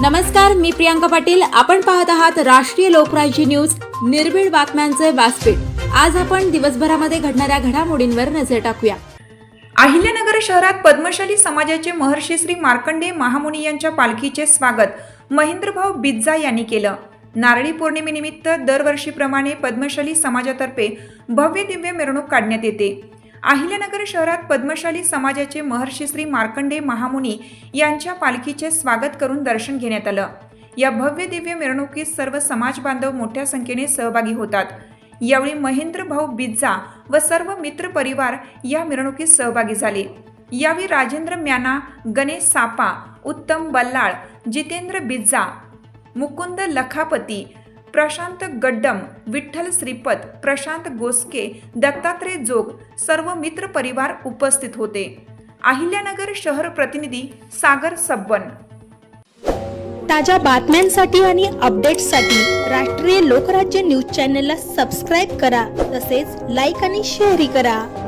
नमस्कार, मी प्रियांका पाटील. आपण पाहत आहात राष्ट्रीय लोकराज्य न्यूज, निर्भीड बातम्यांचे व्यासपीठ. आज आपण दिवसभरामध्ये घडणाऱ्या घडामोडींवर नजर टाकूया. अहिल्यानगर शहरात पद्मशाली समाजाचे महर्षी श्री मार्कंडेय महामुनी यांच्या पालखीचे स्वागत महेंद्रभाऊ बिज्जा यांनी केलं. नारळी पौर्णिमेनिमित्त दरवर्षीप्रमाणे पद्मशाली समाजातर्फे भव्य दिव्य मिरवणूक काढण्यात येते. अहिल्यानगर शहरात पद्मशाली समाजाचे महर्षी श्री मार्कंडेय महामुनी यांच्या पालखीचे स्वागत करून दर्शन घेण्यात आलं. या भव्य दिव्य मिरवणुकीत सर्व समाज बांधव मोठ्या संख्येने सहभागी होतात. यावेळी महेंद्रभाऊ बिज्जा व सर्व मित्र परिवार या मिरवणुकीत सहभागी झाले. यावेळी राजेंद्र म्याना, गणेश सापा, उत्तम बल्लाळ, जितेंद्र बिज्जा, मुकुंद लखापती, प्रशांत गड्डम, विठ्ठल श्रीपत, प्रशांत गोस्के, दत्तात्रय जोग सर्व मित्र परिवार उपस्थित होते. अहिल्यानगर शहर प्रतिनिधी सागर सब्बन. ताज्या बातम्यांसाठी आणि अपडेट्ससाठी राष्ट्रीय लोकराज्य न्यूज चॅनलला सबस्क्राईब करा, तसेच लाईक आणि शेअरही करा.